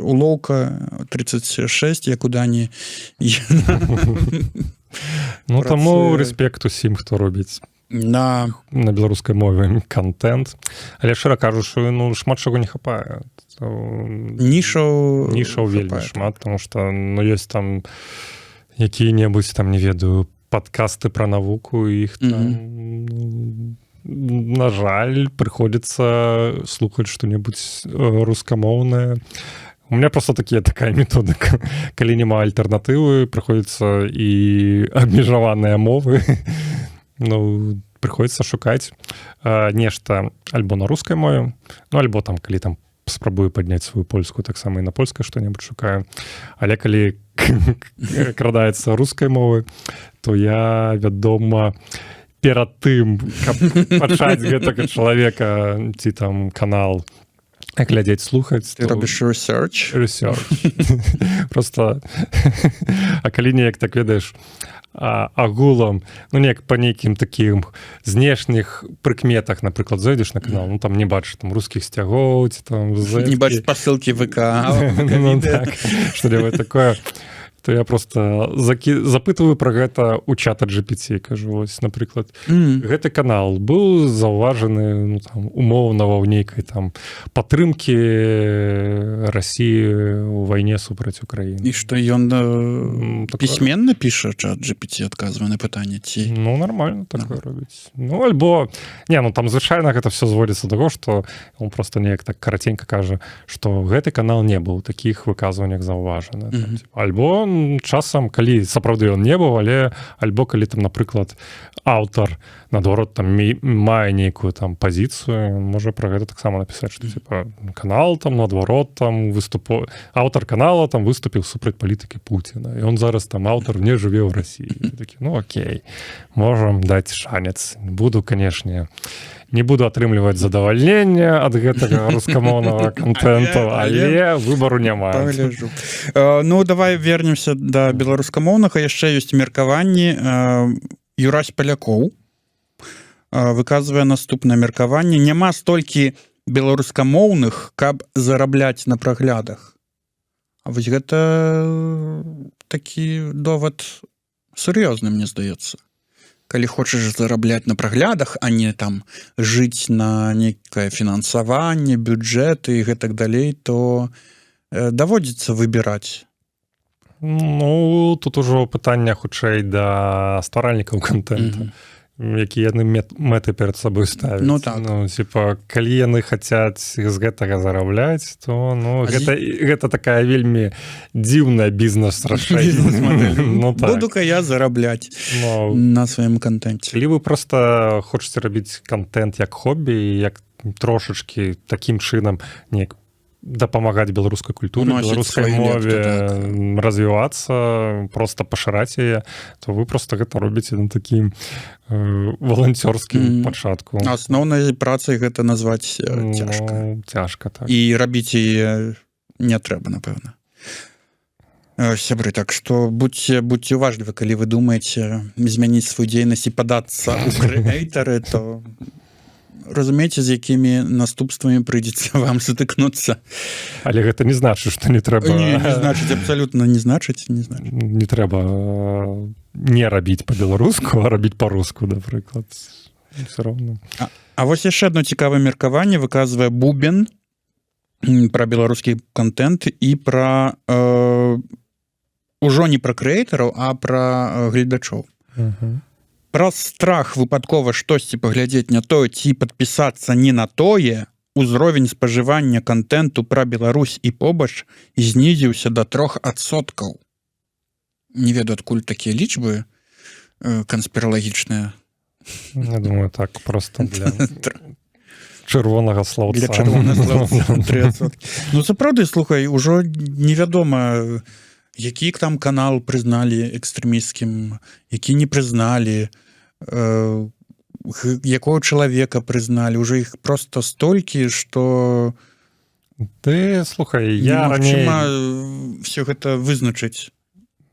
улоўка 36, як у Дані. Ну таму рэспект усім, хто робіць на беларускай мове контент. Але шчыра кажучы, ну шмат чаго не хапае. Нішаў вельмі шмат, тому што ну ёсць там якія-небудзь там, не ведаю, падкасты пра навуку, іх там на жаль прыходзіцца слухаць што-небудзь рускамоўнае. У меня просто такая методика. Калі няма альтэрнатывы, прыходзіцца і абмежаваныя мовы. Ну, прыходзіцца шукаць нешта альбо на рускай мове, ну альбо там калі там спрабую падняць сваю польскую, таксама і на польскай што-небудзь шукаю. Але калі крадаецца рускай мовы, то я, вядома, перад тым, каб пачаць гэтага чалавека ці там канал глядзець, слухаць. Ты робіш research? Просто, а калі неяк так ведаеш, агулам, ну неяк па нейкім такім знешніх прыкметах, напрыклад, зайдзеш на канал, ну там не бачыш там рускіх сцягоў, ці там не бачыш пасылкі ВК, ну так, што-небудзь такое, то я просто запытываю пра гэта ў чата GPT, кажу, вось, напрыклад, гэты канал быў заўважаны, ну там умоўна ва нейкай там падтрымкі Расіі ў вайне супраць Украіны. І што ён пісьменна піша чат GPT, адказвае на пытанне, ці? Ну, нормально такое робіць. Ну, альбо, не, ну там звычайна гэта все зводзіцца да таго, што он просто неяк так караценька кажа, што гэты канал не быў у такіх выказваннях заўважаны. Альбо часам, калі сапраўды ён не быў, але альбо калі там, напрыклад, аўтар, наадварот, там мае нейкую там пазіцыю, можа пра гэта таксама напісаць, што типа канал там, наадварот, там аўтар канала там выступіў супраць палітыкі Пуціна, і он зараз там аўтар не жыве ў Расіі. Такі, ну окей, можам даць шанец. Буду, канешне, не буду атрымліваць задавальненне ад гэтага рускамоўнага контенту, але выбару няма. Ну, давай вернемся да беларускамоўнага. Яшчэ ёсць меркаванні. Юрась Палякоў выказвае наступнае меркаванне. Няма столькі беларускамоўных, каб зарабляць на праглядах. А вось гэта такі довад сур'ёзны, мне здаецца. Калі хочаш зарабляць на праглядах, а не там жыць на нейкае фінансаванне, бюджэты і гэтак далей, то даводзіцца выбіраць. Ну, тут ужо пытанне хутчэй да стваральнікаў контента. якія яны мэты перад сабой ставяць. Ну, так. Типа, калі яны хацяць з гэтага зарабляць, то гэта такая вельмі дзіўная бізнес-рашэнне. Буду-ка я зарабляць на сваім кантэнце. Калі вы проста хочаце рабіць кантэнт як хобі, як трошачкі такім чынам неяк дапамагаць беларускай культуры, беларускай мове развівацца, проста пашыраць яе, то вы проста гэта робіце на такім валанцёрскім пачатку. Асноўнай працай гэта назваць цяжка. Цяжка, так. І рабіць яе не трэба, напэўна. Сябры, так што будьце уважлівы, калі вы думаеце змяніць сваю дзейнасць і падацца ў крэатары, то разумееце, з якімі наступствамі прыйдзецца вам сутыкнуцца. Але гэта не значыць, што не трэба... Не значыць, абсалютна не значыць. Не трэба не рабіць па-беларуску, а рабіць па-руску, напрыклад. Все роўна. А вось яшчэ адно цікавае меркаванне выказвае Бубен пра беларускі кантэнт і пра... ужо не пра крэатараў, а пра гледачоў. Праз страх выпадкова штосьці паглядзець не тое ці падпісацца не на тое, узровень спажывання кантэнту пра Беларусь і побач знізіўся да 3%. Не ведаю, адкуль такія лічбы канспіралагічныя. Я думаю, так, проста для чырвонага слаўца. Для чырвонага слаўца. Ну, сапраўды, слухай, ужо невядома, які там канал прызналі экстрэмісцкім, які не прызналі, якого чалавека прызналі, уже іх проста столькі, што ты, слухай, я немагчыма все гэта вызначыць.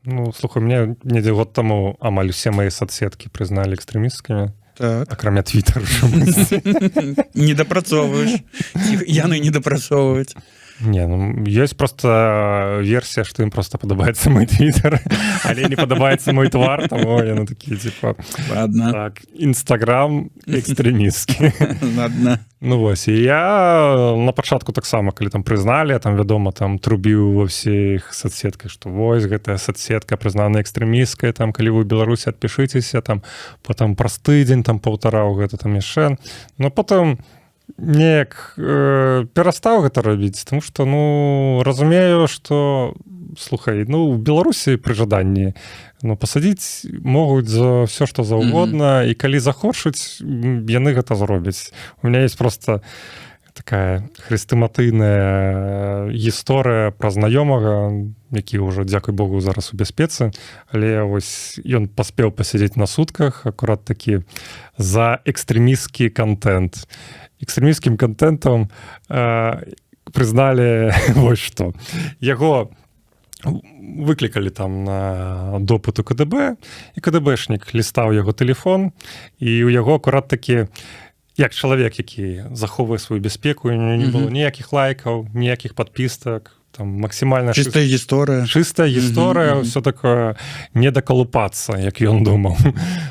Ну, слухай, мне недзе год таму амаль усе мае соцсеткі прызналі экстрэмісцкімі. Так. Акрамя Твиттера. Не дапрацоўваеш. Яны не дапрацоўваюць. Не, ну, ёсць проста версія, што ім проста падабаецца мой твиттер, але не падабаецца мой твар, таму яны такі, типа, ладно. Так, Інстаграм экстрэмісцкі. Ладно. Ну, вось, і я на пачатку таксама, калі там прызналі, я там, вядома, там трубіў ва ўсіх соцсетках, што вось, гэтая соцсетка прызнана экстрэмісцкай, там, калі вы ў Беларусі адпішыцеся, там, потым праз тыдзень, там, паўтара ў гэта там яшчэ. Но потым неяк перастаў гэта рабіць, тому што, ну, разумею, што, слухай, ну, у Беларусі пры жаданні, ну, пасадзіць могуць за все, што заўгодна, і калі захочуць, яны гэта зробяць. У меня есть просто такая хрыстаматыйная гісторыя пра знаёмага, які ўжо, дзякуй Богу, зараз у бяспецы, але вось ён паспеў пасядзець на сутках, акурат такі, за экстрэмісцкі контент. Экстрэмісцкім контентам прызналі вось што. Яго выклікалі там на допыт у КДБ, і КДБшнік лістаў яго тэлефон, і ў яго акурат такі, як чалавек, які захоўвае сваю бяспеку, не было ніякіх лайкаў, ніякіх падпісак, там максімальна чыстая гісторыя. Чыстая гісторыя, ўсё такое не дакалупацца, як ён думаў.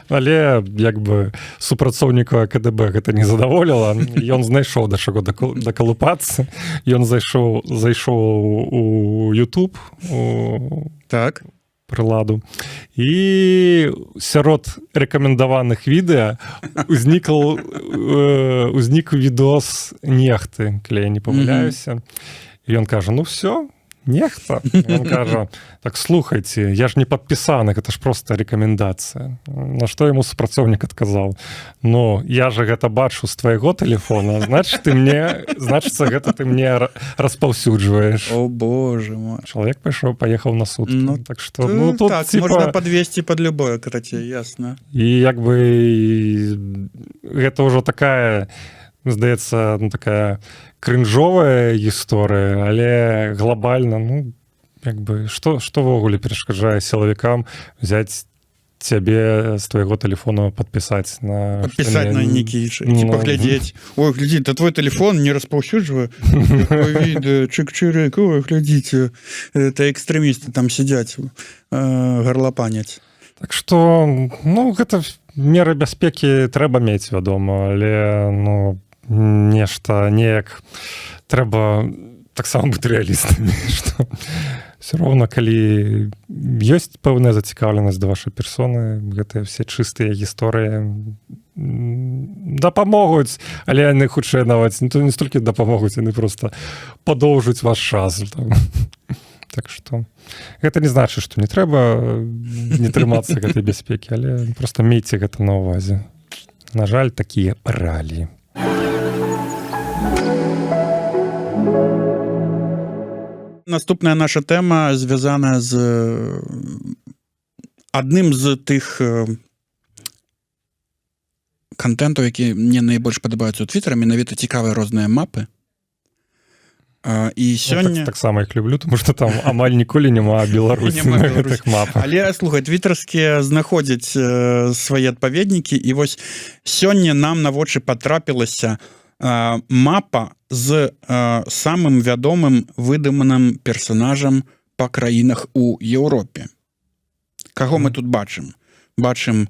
Але як бы супрацоўніка КДБ гэта не задаволіла, ён знайшоў да чаго дакалупацца. Ён зайшоў у YouTube, так, прыладу. І сярод рэкамендаваных відэа узнік відос нехты, калі я не памыляюся. І ён кажа, ну все, нехта. Ён кажа, так слухайце, я ж не падпісаны, гэта ж проста рэкамендацыя. На што яму супрацоўнік адказаў? Ну, я же гэта бачу з твайго тэлефона, значыцца, гэта ты мне распаўсюджваеш. О, боже мой. Чалавек паехаў на суд. Ну, так што, ну, тут, так, можна падвесці пад любое, карацей, ясна. І як бы гэта ўжо такая, здаецца, ну, такая крынжовая гісторыя, але глобальна, ну, як бы, што ввогуле перашкаджае сілавікам взяць цябе з твайго тэлефона падпісаць на нейкі ці паглядзець. Ой, глядзі, та твой тэлефон не распаўсюджвае відэа, чык-чырык, ой, глядзіце, это экстрэмісты там сядзяць, гарлапаняць. Так што, ну, гэта меры бяспекі трэба мець, вядома, але, ну, нешта неяк трэба таксама быць рэалістамі, што все роўна калі ёсць пэўная зацікаўленасць да вашай персоны, гэтыя все чыстыя гісторыі дапамогуць, але яны хутчэй нават не столькі дапамогуць, яны проста падоўжуць ваш час там. Так што гэта не значыць, што не трэба не трымацца гэтай бяспекі, але проста мейце гэта на ўвазе. На жаль, такія рэаліі. Наступная наша тэма звязаная з адным з тых контентаў, які мне найбольш падабаюцца ў Твіттары, менавіта цікавыя розныя мапы. І сёння... Я таксама іх люблю, тому што там амаль ніколі няма Беларусі на гэтых мапах. Але, слухай, твітарскія знаходзяць свае адпаведнікі, і вось сёння нам на вочы патрапілася мапа з самым вядомым выдуманым персанажам па краінах у Еўропе. Каго мы тут бачым? Бачым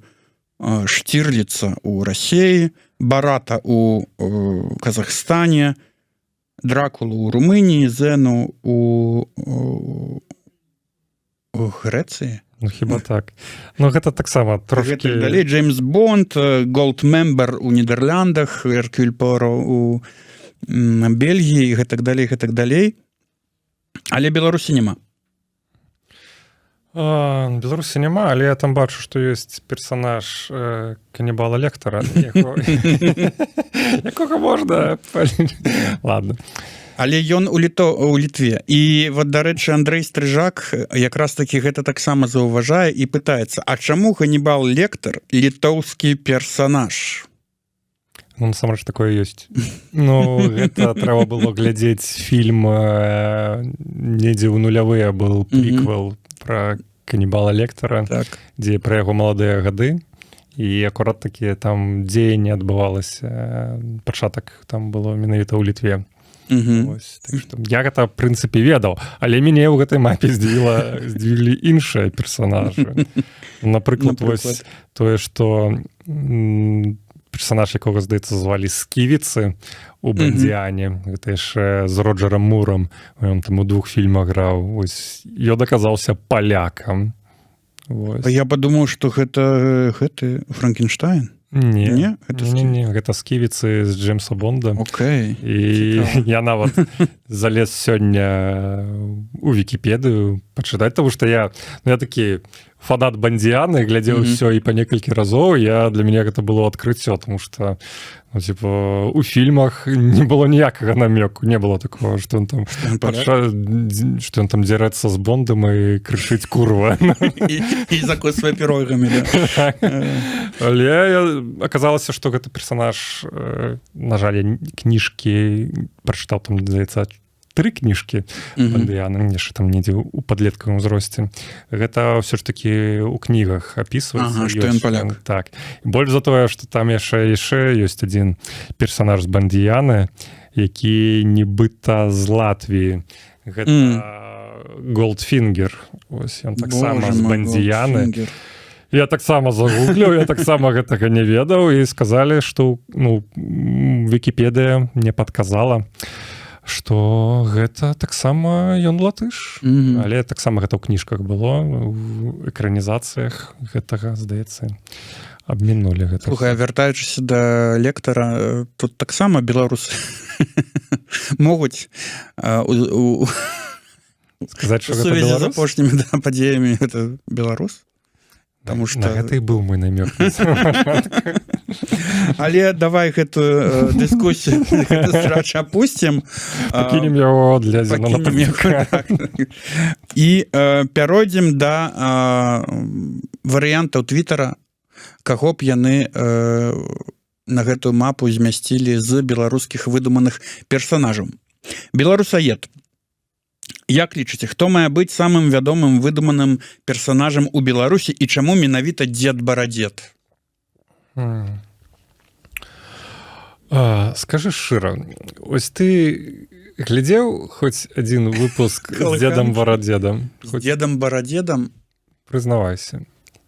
Штирлица у Расіі, Барата у Казахстане, Дракулу у Румыніі, Зену у Грэцыі. Ну, хіба так. Ну, гэта таксама трошкі... Далей Джеймс Бонд, Голдмембер у Нідерландах, Эркюль Поро у Бельгіі, і гэтак далей. Але Беларусі няма. Беларусі няма, але я там бачу, што ёсць персанаж канібала Лектара, якога можна... Ладно. Але ён у Літве. І, вот, дарэчы, Андрэй Стрыжак якраз такі гэта таксама заўважае і пытаецца, а чаму канібал Лектар літоўскі персанаж? Ну, насамрэч, такое ёсць. Ну, гэта трэба было глядзець фільм недзе ў нулявыя был приквел пра канібала Лектара, так. Дзе пра яго маладыя гады. І акурат такі там дзеянне адбывалася, пачатак там было менавіта ў Літве. Ось, так што я гэта, в прынцыпе, ведаў, але мяне ў гэтай мапе здзівілі іншыя персанажы. Напрыклад, вось тое, што персанаж, якога, здаецца, звалі Сківіцы у Бандіане, гэта яшчэ з Роджерам Мурам, ён там у 2 фільмах граў, ось, ён аказаўся палякам. Я падумаў, што гэта Франкенштайн. Не, гэта Сківіцы з Джеймса Бонда. Окей. І я нават залез сёння у Вікіпедыю пачытаць, тому што я такі фанат Бандіаны, глядзеў ўсё і па некалькі разоў, для мяне гэта было адкрыццё, тому што у фільмах не было ніякага намеку, не было такого, што ён там дзерэцца з Бондам і крышыць курва. І закусвае пірогамі, да. Але аказалася, што гэты персанаж, на жаль, я кніжкі прачытаў, там, здаецца, 3 кніжкі Бандыяна, яшчэ там недзе у падлеткавым узросце. Гэта ўсё ж такі ў кнігах апісваецца. Ага, што ён паляк. Так. Больш за тое, што там яшчэ ёсць адзін персанаж з Бандыяны, які нібыта з Латвіі. Гэта Голдфінгер. Ось, ён таксама з Бандыяны. Я таксама загугліў, я таксама гэтага не ведаў, і сказалі, што Вікіпедыя мне падказала, што гэта таксама ён латыш, але таксама гэта ў кніжках было, у экранізацыях гэтага, здаецца, абмінулі гэта. Слухай, вяртаючыся да Лектара, тут таксама беларусы могуць сказаць, што гэта беларус? З беларус? апошнімі падзеямі гэта беларус? Потому что... гэта і быў мой намёк. Але давай гэтую дыскусію апусцім. Пакінем яго для зернанападніка. І пяройдзем да варыянтаў Твіттара, каго б яны на гэтую мапу змясцілі з беларускіх выдуманых персанажаў. Беларусаед. Як лічыце, хто мае быць самым вядомым выдуманым персанажам у Беларусі і чаму менавіта Дзед Барадзед? Скажы шчыра, ось ты глядзеў хоць адзін выпуск з Дзедам Барадзедам? З Дзедам Барадзедам? Прызнавайся.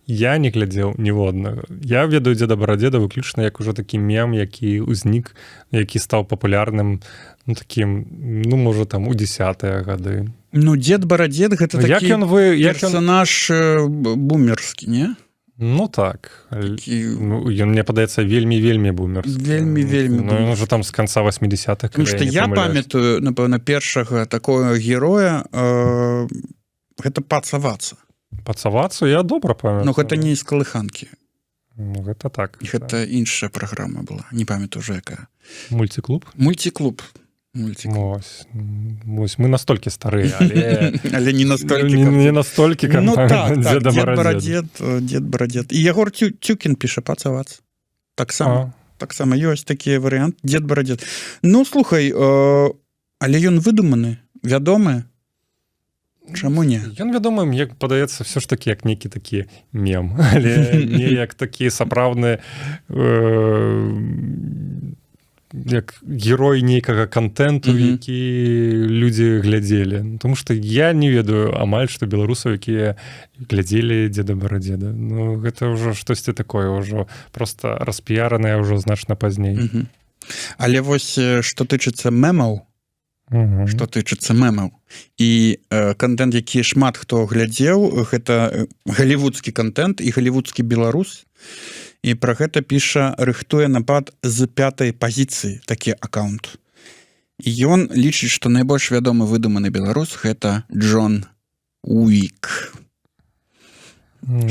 Я не глядзеў ніводнага. Я ведаю Дзеда Барадзеда выключна як ужо такі мем, які ўзнік, які стаў папулярным, такім, можа, там, у 10-е гады. Ну, Дед Барадзед — гэта Як такі ён вы як ён... персонаж бумерскі, не? Ну так. Такі... Ну, ён, мне падаецца, вельмі бумерскі. Вельмі Ну, ён уже там з канца 80-х. Потому што я памятаю, напэўна, першага такого героя гэта Пацаваца. Пацавацу я добра памятаю. Ну, гэта не з калыханкі. Ну, гэта так. Гэта іншая праграма была. Не памятаю уже якая. Мульціклуб? Мульціклуб. Вось мы настолькі старыя, але не настолькі не настолькі ну, так, Дед Барадзед. І Ягор Цюкін піша Пацавац. Таксама ёсць такі варыянт. Дед Барадзед. Ну, слухай, але ён выдуманы, вядомы. Чаму не? Ён вядомы, мне падаецца, все ж такі як нейкі такі мем, але не як такі сапраўдны як герой нейкага контенту, які людзі глядзелі. Тому што я не ведаю амаль, што беларусаў, якія глядзелі Деда Барадзеда. Ну, гэта ўжо штосьці такое, ўжо проста распіяранае ўжо значна пазней. Але вось, што тычыцца мемаў, і контент, які шмат хто глядзеў, гэта галівудскі контент і галівудскі беларус, і пра гэта піша, рыхтуе напад з 5-й пазіцыі, такі аккаунт. І ён лічыць, што найбольш вядомы выдуманы беларус гэта Джон Уік.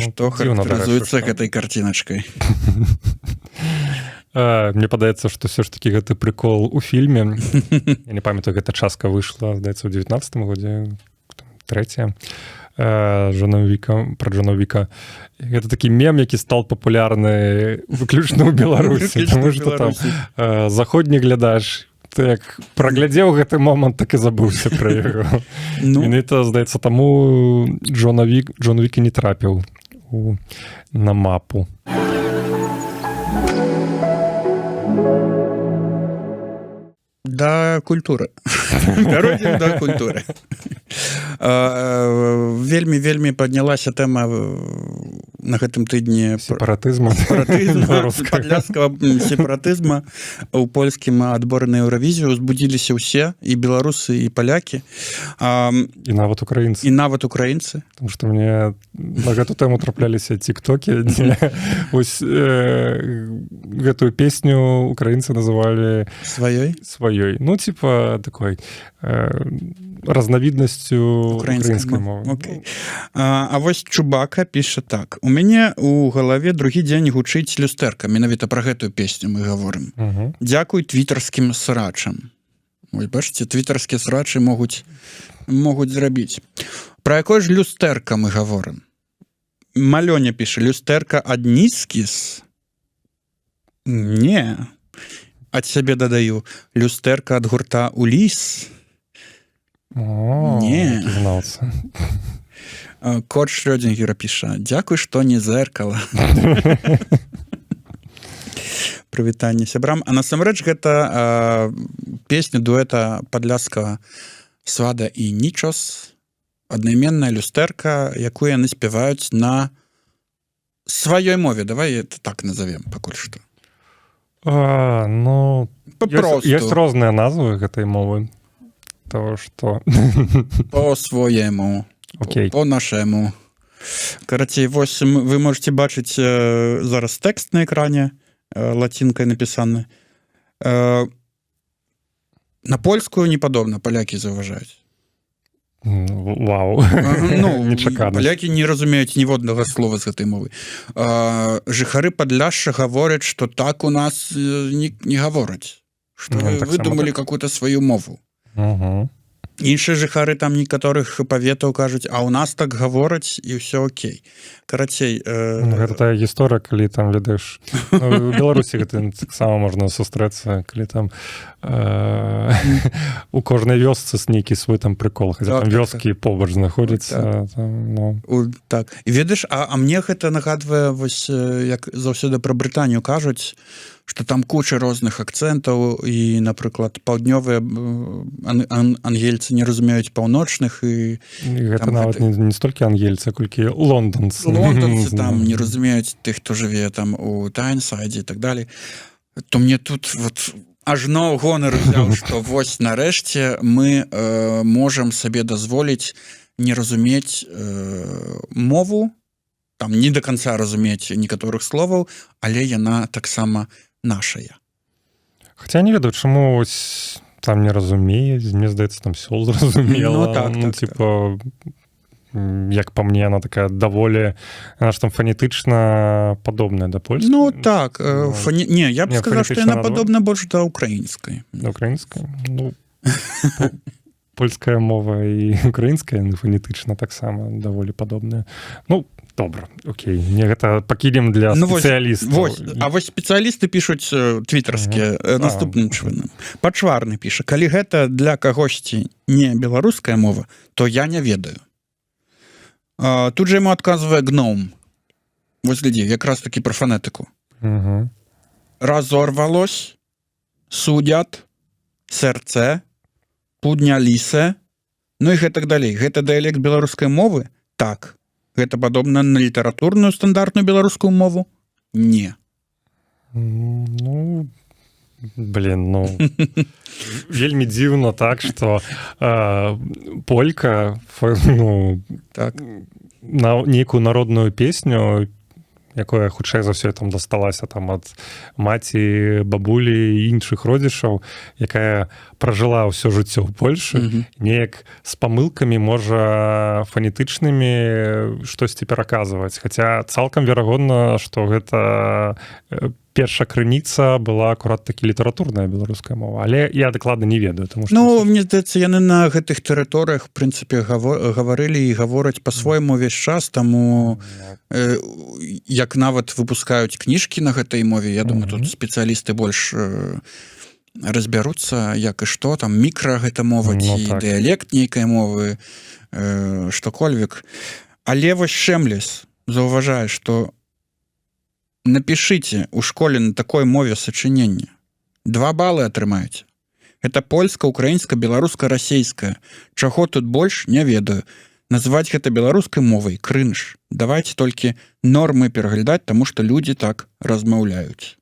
Што характарызуецца гэтай карціначкай? Мне падаецца, што все ж таки гэты прыкол у фільме. Я не памятаю, гэта частка выйшла, здаецца, у 19-м годзе, трэцяя, про Джона Уіка. Гэта такі мем, які стал папулярны выключна ў Беларусі, тому што там заходні глядач, ты як праглядзеў гэты момант, так і забыўся пра яго. Менавіта, здаецца, таму Джон Уік не трапіў на мапу. Да культуры. Пяройдзем да культуры. Вельмі паднялася тэма на гэтым тыдні сепаратызма, падляцкага сепаратызма ў польскім адборы на Еўравізію. Узбудзіліся ўсе, і беларусы, і палякі. І нават украінцы. Тому што мне на гэту тэму трапляліся тиктокі, дзе вось гэтую песню украінцы называлі сваёй. Ну, типа, такой разнавіднасцю украінскай мовы. А вось Чубака піша так. У мяне ў галаве другі дзень гучыць люстэрка. Менавіта пра гэтую песню мы гаворым. Дзякуй твітарскім срачам. Ой, бачыце, твітарскія срачы могуць зрабіць. Пра якой ж люстэрка мы гаворым? Малёня піша, люстэрка ад Нізкіс? Не. Ад сябе дадаю, люстэрка ад гурта Уліс? Не. Кот Шрёдзінгера піша, дзякуй, што не зеркала. Прывітанне сябрам. А насамрэч гэта песня дуэта падляцкага Свада і Нічос, аднайменная люстэрка, якую яны спяваюць на сваёй мове. Давай это так назовем пакуль што. Ну, ёсць розныя назвы гэтай мовы. Того, што... По-своему. По-нашему. Карацей, вось вы можете бачыць зараз тэкст на экране, лацінкай напісаны. На польскую не падобна, палякі заўважаюць. Вау, нечакана. Палякі не разумеюць ніводнага слова з гэтай мовы. Жыхары Падляшша гавораць, што так у нас не гавораць. Што выдумалі какую-то сваю мову. Іншыя жыхары там некаторых паветаў кажуць, а ў нас так гавораць і ўсё окей. Карацей... Гэта тая гісторыя, калі там, ведаеш, у Беларусі гэта таксама можна сустрэцца, калі там у кожнай вёсцы нейкі свой там прыкол, хаця там вёскі побач знаходзяцца. Так. І ведаеш, а мне гэта нагадвае, вось, як заўсёды пра Брытанію кажуць, што там куча розных акцэнтаў і, напрыклад, паўднёвыя ангельцы не разумеюць паўночных і гэта нават не столькі ангельцы, колькі лонданцы там не разумеюць тых, хто жыве там у Тайнсайдзе і так далей. То мне тут вот ажно гонар взяў, што вось нарэшце мы можам сабе дазволіць не разумець мову, там не до конца разумець некаторых словаў, але яна таксама нашая. Хаця не ведаю, чаму там не разумеюць, мне здаецца, там все зразумела. Ну, так, типа, як па мне, она такая даволі, она ж там фанетычна падобная да польскай. Ну так, не, я б сказаў, што яна падобна больш да украінскай. Да украінскай? Ну, польская мова і украінская фанетычна таксама даволі падобная. Ну, добра, окей. Не гэта пакінем для спецыялістаў. А вось спецыялісты пішуць твітарскія наступным чынам. Пачварны піша: калі гэта для кагосьці не беларуская мова, то я не ведаю. Тут же яму адказвае гном. Вось глядзі, якраз такі пра фанетыку. Разорвалось, судят, серце, подняліся, ну і гэтак далей. Гэта дыялект беларускай мовы? Так. Гэта падобна на літаратурную стандартную беларускую мову? Не. Ну, блин, ну, вельмі дзіўна так, што полька, ну, так, на нейкую народную песню, якая хутчэй за ўсё там дасталася там ад маці, бабулі і іншых родзічаў, якая пражыла ўсё жыццё ў Польшы, неяк з памылкамі можа фанетычнымі штосьці пераказваць. Хаця цалкам верагодна, што гэта першая крыніца была акурат такі літаратурная беларуская мова, але я дакладна не ведаю, тому што... Ну, мне здаецца, яны на гэтых тэрыторыях, в прынцыпе, гаварылі і гавораць па-свойму ўвесь час, таму як нават выпускаюць кніжкі на гэтай мове, я думаю, тут спецыялісты больш разбяруцца, як і што, там мікра гэта мова, ці дыялект нейкай мовы, што-кольвек. Але вось Шэмлес заўважае, што напишите у школе на такой мове сочинение. 2 баллы атрымаеце. Это польска, украинска, беларуска, расейская. Чаго тут больш не ведаю. Назваць гэта беларускай мовай крынж. Давайте толькі нормы пераглядаць, таму што людзі так размаўляюць.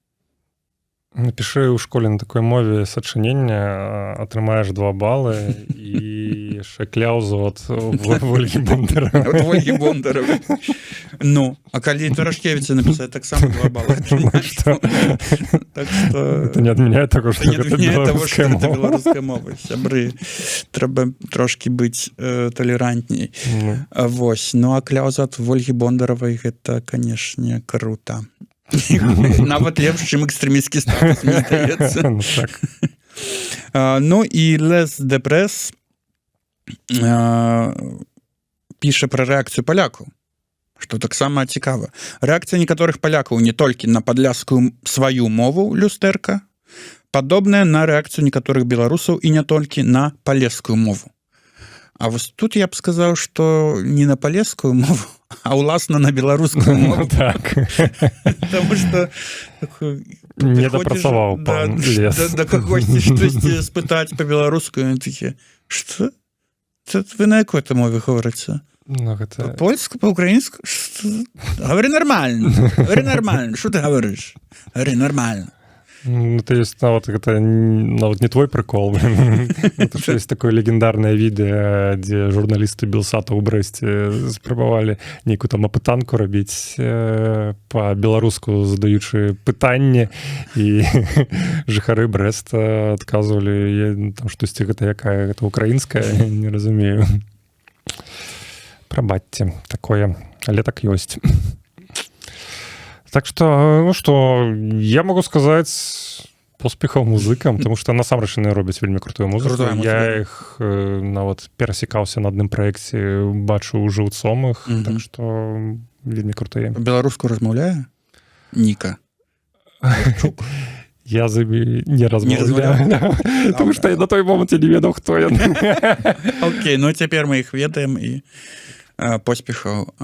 Напиши у школе на такой мове сочинение, атрымаеш 2 баллы і яшчэ кляузу ад Вольгі Бондарова. Ад Вольгі Бондарова. Ну, а калі Тарашкевіца напісаць, таксама 2 баллы. Так што... Это не адмяняе таго, што гэта беларуская мова. Сябры, трэба трошкі быць талерантней. Вось. Ну, а кляуза ад Вольгі Бондаравай, гэта, канешне, круто. Нават лепш, чым экстрэмісцкі статус, мне здаецца. Ну і Лес Депрес піша пра рэакцыю палякаў, што таксама цікава. Рэакцыя некаторых палякаў не толькі на падляшскую сваю мову люстэрка, падобная на рэакцыю некаторых беларусаў і не толькі на палескую мову. А вось тут я б сказаў, што не на палескую мову, а ўласна на беларускую мову. Так. Таму што не дапрацаваў пан Лес. Да кагосьці штосьці спытаць па-беларуску, і такі: што? Вы на якой-то мове говорыце? Па-польску, па-украінску? Гавары нармальна. Што ты гаварыш? Гавары нармальна. Это есть нават не твой прикол. Это есть такое легендарное відэо, дзе журналісты Белсата ў Брэсце спрабавалі нейкую там апытанку рабіць па-беларуску, задаючы пытанне, і жыхары Брэста адказвалі там штосьці гэта якая, гэта украінская, не разумею. Прабачце, такое, але так ёсць. Так что, ну что, я могу сказать поспехаў музыкам, потому что насамрэч яны робяць вельмі крутую музыку. Я іх нават перасекаўся на адным праекце, бачу ў жыўцом іх, так что вельмі крутыя. Беларуску размаўляе? Ніка. Я з імі не размаўляю. Тому што я на той момант не ведаў, хто яны. Окей, ну цяпер мы іх ведаем, і поспехаў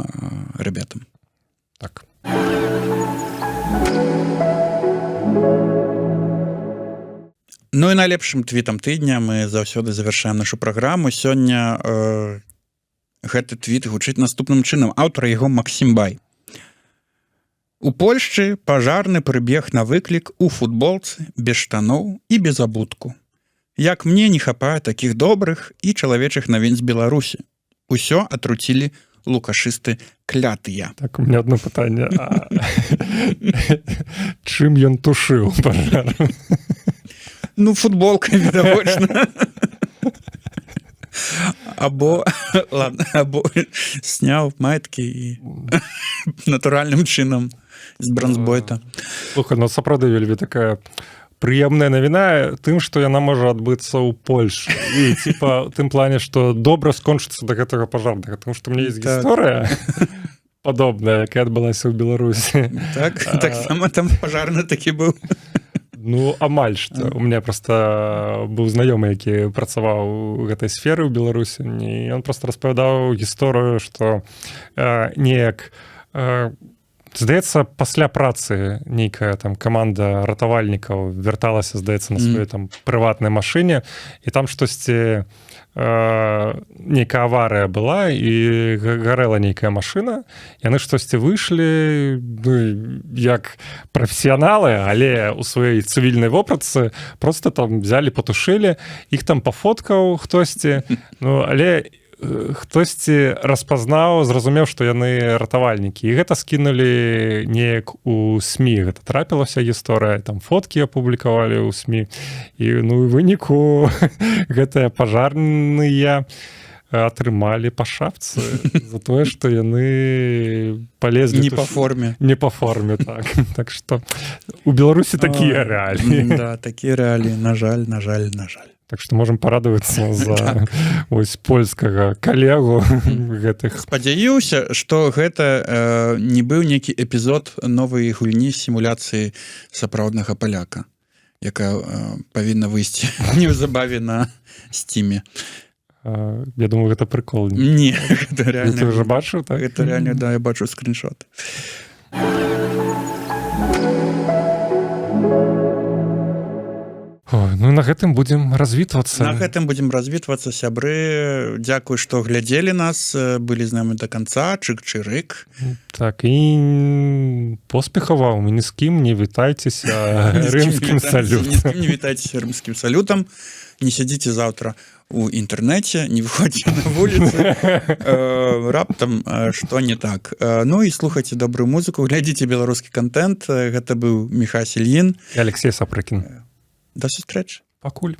ребятам. Так. Ну і найлепшым твітам тыдня мы заўсёды завяршаем нашу праграму. Сёння гэты твіт гучыць наступным чынам. Аўтар яго Максім Бай. У Польшчы пажарны прыбег на выклік у футболцы, без штаноў і без абутку. Як мне не хапае такіх добрых і чалавечых навін з Беларусі. Усё атруцілі лукашысты клятыя. Так, у меня одно пытанне. Чым ён тушыў пажар? Ну, футболкай, відавочна. Або сняў маеткі і натуральным чынам з бронзбойта. Слухай, ну сапраўды вельмі такая прыемная навіна тым, што яна можа адбыцца ў Польшы. І типа у тым плане, што добра скончыцца да гэтага пажарнага, тому што у меня есть гісторыя падобная, якая адбылася ў Беларусі. Так, таксама там пажарны такі быў. Ну, амаль што. У меня проста быў знаёмы, які працаваў у гэтай сферы ў Беларусі, і ён проста распавядаў гісторыю, што неяк здаецца, пасля працы нейкая там каманда ратавальнікаў вярталася, здаецца, на сваёй там прыватнай машыне, і там штосьці нейкая аварыя была, і гарэла нейкая машына. Яны штосьці выйшлі, ну, як прафесіяналы, але ў сваёй цывільнай вопратцы проста там взялі, патушылі, іх там пафоткаў хтосьці, ну, але хтосьці распазнаў, зразумеў, што яны ратавальнікі, і гэта скінулі неяк у СМІ. Гэта трапілася гісторыя, там фоткі апублікавалі ў СМІ, і ну, у выніку гэтыя пажарныя атрымалі па шапцы за тое, што яны палезлі... Не па форме. Не па форме, так. Так што у Беларусі такія рэаліі. Да, такія рэаліі, на жаль, на жаль, на жаль. Так што можам парадавацца за ось польскага калегу гэтых. Спадзяюся, што гэта не быў нейкі эпізод новай гульні сімуляцыі сапраўднага паляка, якая павінна выйсці неўзабаве на Стиме. Я думаю, гэта прыкол. Не, гэта реально. Ты ўжо бачыў, так? Гэта реально, да, я бачу скриншоты. Ой, ну на гэтым будзем развітвацца. На гэтым будзем развітвацца, сябры. Дзякуй, што глядзелі нас, былі з намі да канца, чык-чырык. Так, і поспехаў вам, і ні з кім не вітайцеся рымскім салютам. Ні з кім не вітайцеся рымскім салютам. Не сядзіце заўтра у інтэрнэце, не выходзьце на вуліцу. Раптам што не так. Ну і слухайце добрую музыку, глядзіце беларускі контент. Гэта быў Міхась Ільін. І Алексей Сапрыкін. До сустрэчы. Пакуль.